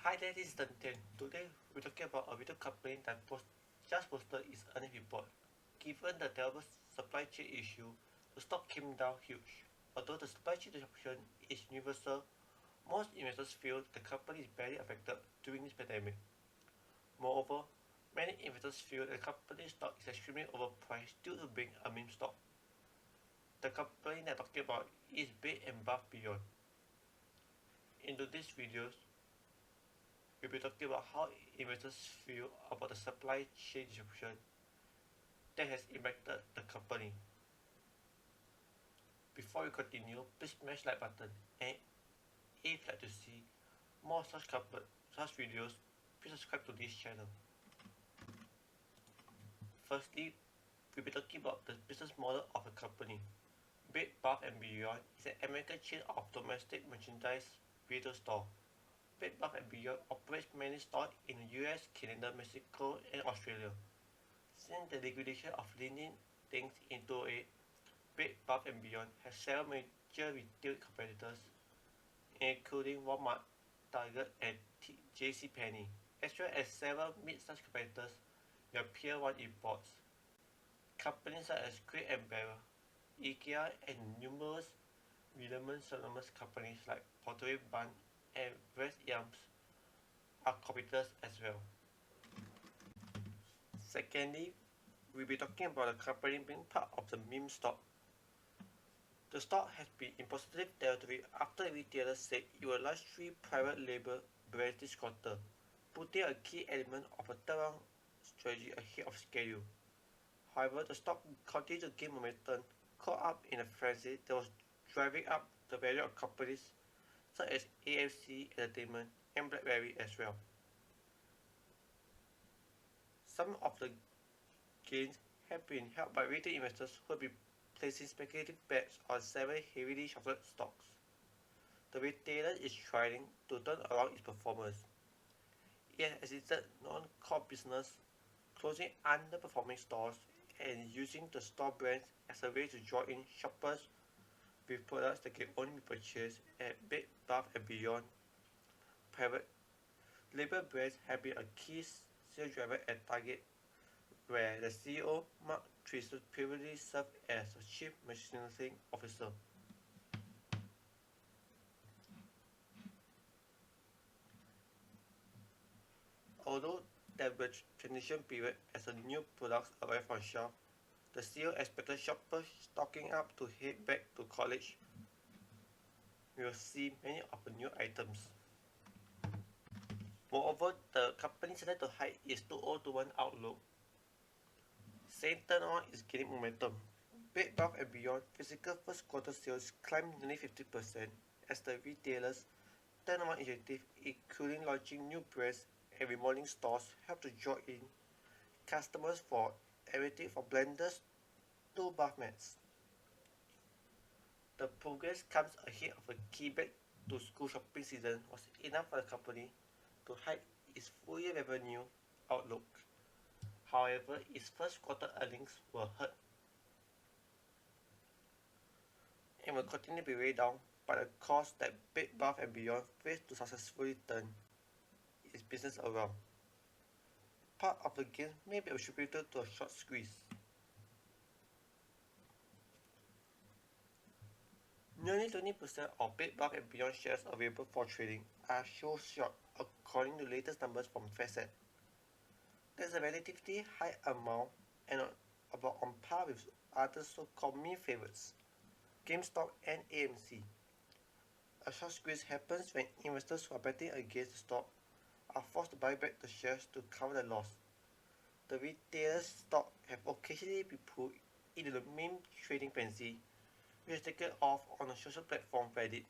Hi there, this is Tantian. Today we're talking about a video company that just posted its earnings report. Given the terrible supply chain issue, the stock came down huge. Although the supply chain disruption is universal, most investors feel the company is badly affected during this pandemic. Moreover, many investors feel the company's stock is extremely overpriced due to being a meme stock. The company that I'm talking about is Bed and Bath Beyond. In this videos, we'll be talking about how investors feel about the supply chain disruption that has impacted the company. Before we continue, please smash like button, and if you'd like to see more such videos, please subscribe to this channel. Firstly, we'll be talking about the business model of the company. Bed Bath & Beyond is an American chain of domestic merchandise retail store. Bed Bath & Beyond operates many stores in the US, Canada, Mexico, and Australia. Since the liquidation of Leading Things in 2008, Bed Bath & Beyond has several major retail competitors, including Walmart, Target, and JCPenney, as well as several mid-sized competitors via Pier 1 imports. Companies such as Crate and Barrel, IKEA, and numerous Williams-Sonoma companies like Pottery Barn and West Elms are competitors as well. Secondly, we'll be talking about the company being part of the meme stock. The stock has been in positive territory after the retailer said it will launch 3 private label brands this quarter, putting a key element of a turnaround strategy ahead of schedule. However, the stock continued to gain momentum, caught up in a frenzy that was driving up the value of companies such as AMC Entertainment and BlackBerry as well. Some of the gains have been helped by retail investors who have been placing speculative bets on several heavily shorted stocks. The retailer is trying to turn around its performance. It has exited non-core business, closing underperforming stores and using the store brands as a way to draw in shoppers with products that can only be purchased at Bed Bath & Beyond. Private label brands have been a key sales driver at Target, where the CEO, Mark Tristan, previously served as the Chief Merchandising Officer. Although there will be a transition period as the new products arrive on shelf, the CEO expected shoppers stocking up to head back to college. We will see many of the new items. Moreover, the company decided to hide its 2021 outlook, saying turnaround is gaining momentum. Bed Bath & Beyond physical first quarter sales climbed nearly 50% as the retailer's turnaround initiative, including launching new brands and remodeling stores, helped to draw in customers for everything from blenders to bath mats. The progress comes ahead of a key back-to-school shopping season was enough for the company to hide its full-year revenue outlook. However, its first quarter earnings were hurt and will continue to be weighed down by the cost that Bed Bath & Beyond faced to successfully turn its business around. Part of the gain may be attributed to a short squeeze. Nearly 20% of Bed Bath & Beyond shares available for trading are so short, according to latest numbers from FactSet. That's a relatively high amount and about on par with other so-called meme favorites, GameStop and AMC. A short squeeze happens when investors who are betting against the stock are forced to buy back the shares to cover the loss. The retailer's stock have occasionally been pulled into the meme trading frenzy, which has taken off on the social platform Reddit.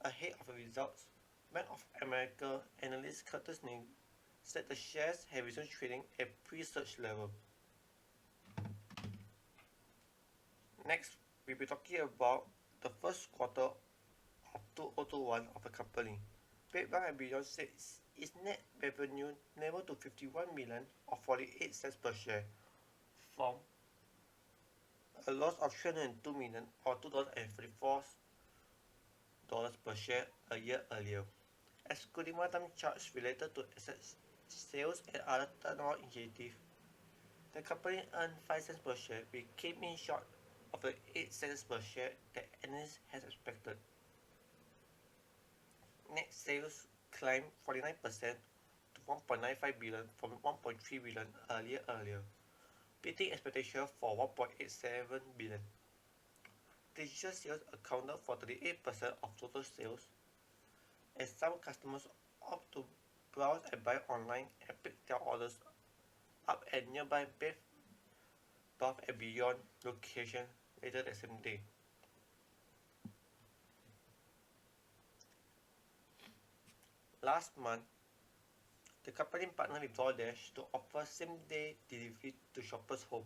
Ahead of the results, Bank of America analyst Curtis Ning said the shares have resumed trading at pre-surge level. Next, we'll be talking about the first quarter of 2021 of the company. Bed Bath & Beyond said its net revenue narrowed to 51 million or 48 cents per share from a loss of 302 million or $2.34 per share a year earlier. excluding one-time charge related to asset sales and other turnaround initiatives. The company earned 5 cents per share, which came in short of the 8 cents per share that analysts had expected. Net sales climbed 49% to 1.95 billion from 1.3 billion earlier, beating expectations for 1.87 billion. Digital sales accounted for 38% of total sales, as some customers opt to browse and buy online and pick their orders up at nearby Bed Bath & Beyond location later that same day. Last month, the company partnered with DoorDash to offer same-day delivery to shoppers' home.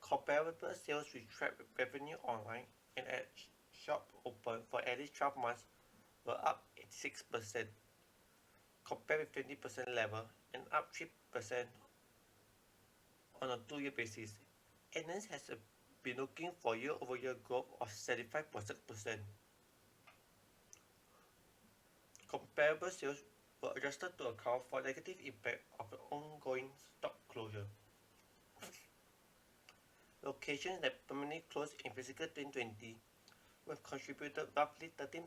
Comparable sales with track revenue online and at shop open for at least 12 months were up 86%, compared with 20% level and up 3% on a 2-year basis. Analysts has been looking for year-over-year growth of 75%. Comparable sales were adjusted to account for negative impact of the ongoing stock closure. Locations that permanently closed in fiscal 2020 have contributed roughly 13%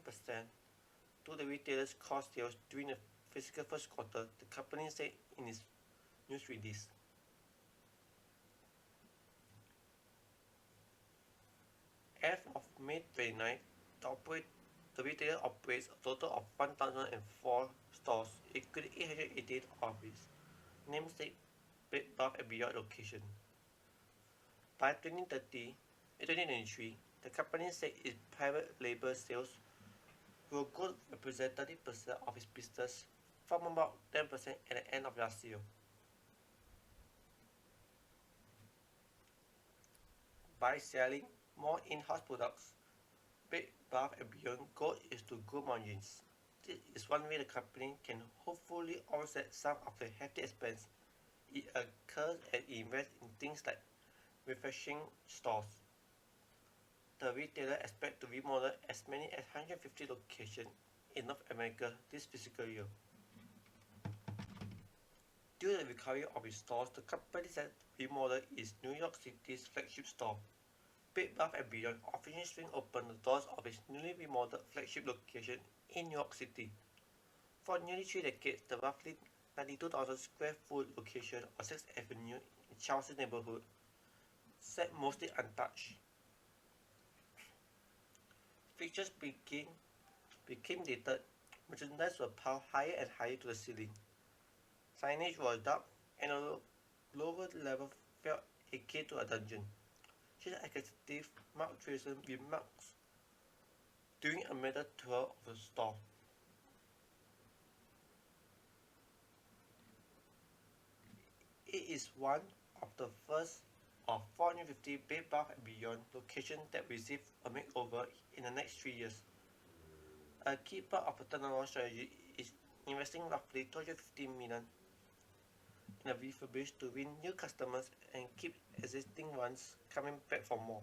to the retailer's core sales during the fiscal first quarter, the company said in its news release. As of May 29, the retailer operates a total of 1,004 stores, including 818 of its namesake Bed Bath & Beyond location. By 2023, the company said its private label sales will grow to represent 30% of its business from about 10% at the end of last year. By selling more in-house products, Bed Bath & Beyond goal is to grow margins. This is one way the company can hopefully offset some of the hefty expense it incurs and invest in things like refreshing stores. The retailer expects to remodel as many as 150 locations in North America this fiscal year. Due to the recovery of its stores, the company said remodel its New York City's flagship store. Bed Bath & Beyond officially swing open the doors of its newly remodeled flagship location in New York City. For nearly 3 decades, the roughly 92,000 square foot location on 6th Avenue in Chelsea neighborhood sat mostly untouched. Fixtures became dated, merchandise were piled higher and higher to the ceiling. Signage was dark, and a lower level felt akin to a dungeon. Chief Executive Mark Trayson remarks during a media tour of the store. It is one of the first of 450 Bed Bath & Beyond locations that receive a makeover in the next 3 years. A key part of the turnaround strategy is investing roughly $250 million in a refurbish to win new customers and keep existing ones coming back for more.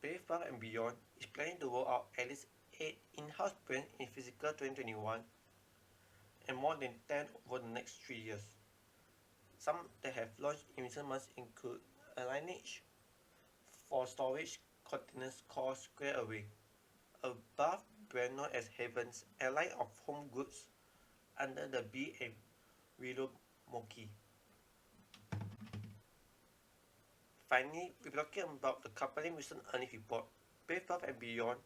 Bed Bath & Beyond is planning to roll out at least 8 in-house brands in fiscal 2021 and more than 10 over the next 3 years. Some that have launched in recent months include a lineage for storage containers called Square Away, a Bath brand known as Havens, a line of home goods under the Bee and Willow Moki. Finally, we'll be talking about the company's recent earnings report. Bed Bath & Beyond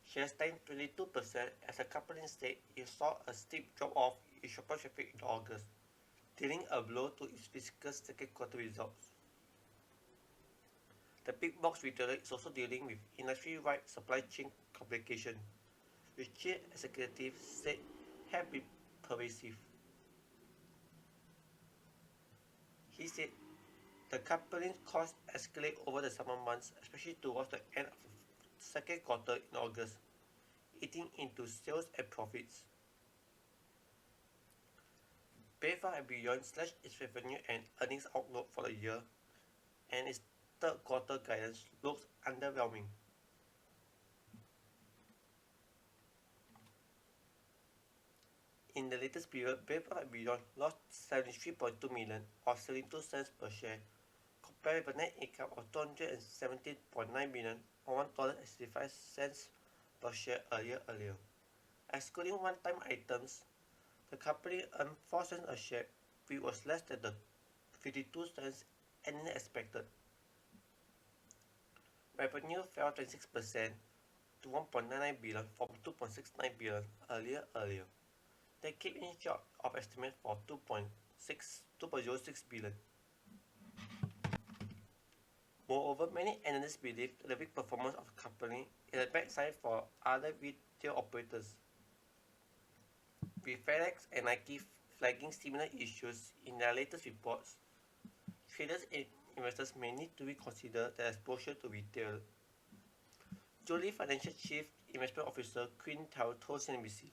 shares climbed 22% as the company said it saw a steep drop-off in shopper traffic in August, dealing a blow to its fiscal second quarter results. The big box retailer is also dealing with industry-wide supply chain complications, which chief executives said have been pervasive. He said the company's costs escalate over the summer months, especially towards the end of the second quarter in August, eating into sales and profits. Bed Bath & Beyond slashed its revenue and earnings outlook for the year and is third quarter guidance looks underwhelming. In the latest period, Bed Bath & Beyond lost 73.2 million or 72 cents per share, compared with a net income of 217.9 million or $1.65 per share earlier. Excluding one-time items, the company earned 4 cents a share, which was less than the 52 cents annually expected. Revenue fell 26% to 1.99 billion from 2.69 billion earlier. They came in short of estimate for 2.06 billion. Moreover, many analysts believe that the weak performance of the company is a bad sign for other retail operators, with FedEx and Nike flagging similar issues in their latest reports. Traders and investors may need to reconsider their exposure to retail. Jolie Financial Chief Investment Officer Quinn Tao told CNBC.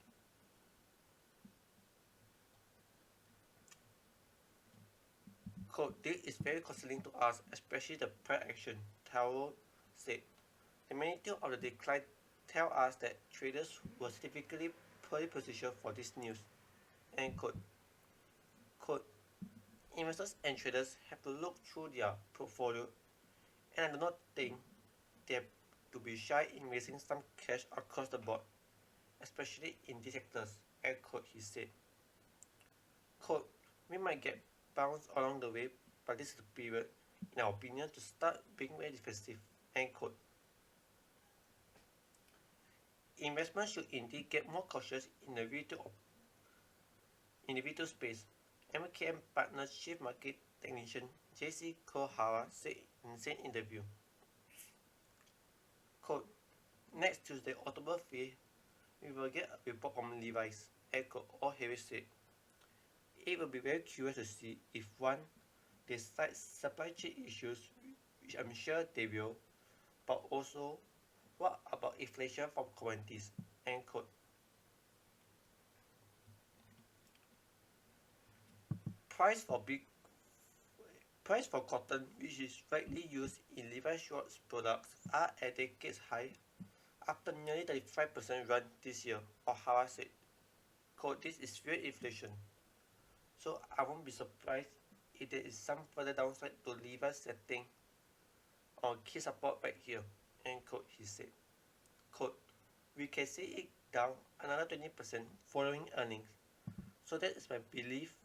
Quote, "This is very concerning to us, especially the price action," Tao said. The magnitude of the decline tell us that traders were significantly poorly positioned for this news. End quote. Quote, "Investors and traders have to look through their portfolio, and I do not think they have to be shy in raising some cash across the board, especially in these sectors," end quote, he said. Quote, "We might get bounced along the way, but this is the period, in our opinion, to start being very defensive," end quote. Investment should indeed get more cautious in the retail space, MKM Partners Chief Market Technician J.C. Kohara said in the same interview. Quote, "Next Tuesday, October 5th, we will get a report from Levi's," end quote, or Harris said. "It will be very curious to see if one, they cite supply chain issues, which I'm sure they will, but also what about inflation from commodities," end quote. Price for cotton, which is widely used in Levi Strauss products, are at decades high after nearly 35% run this year, O'Hara said. Quote, "This is real inflation, so I won't be surprised if there is some further downside to Levi's setting on key support right here," end quote, he said. Quote, "We can see it down another 20% following earnings, so that is my belief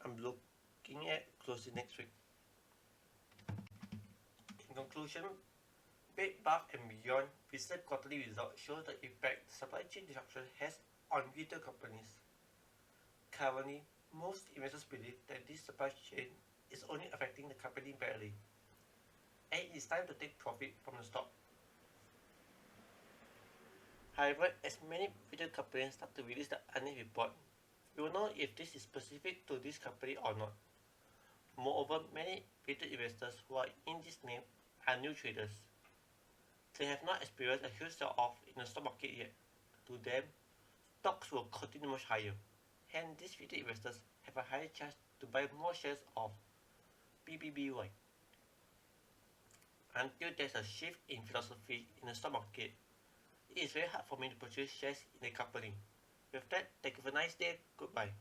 I'm looking at closely next week." In conclusion, Bed Bath & Beyond recent quarterly results show the impact supply chain disruption has on retail companies. Currently, most investors believe that this supply chain is only affecting the company badly, and it is time to take profit from the stock. However, as many retail companies start to release the earnings report, we will know if this is specific to this company or not. Moreover, many retail investors who are in this name are new traders. They have not experienced a huge sell-off in the stock market yet. To them, stocks will continue much higher. Hence, these retail investors have a higher chance to buy more shares of BBBY. Until there's a shift in philosophy in the stock market, it is very hard for me to purchase shares in a company. With that, thank you for a nice day. Goodbye.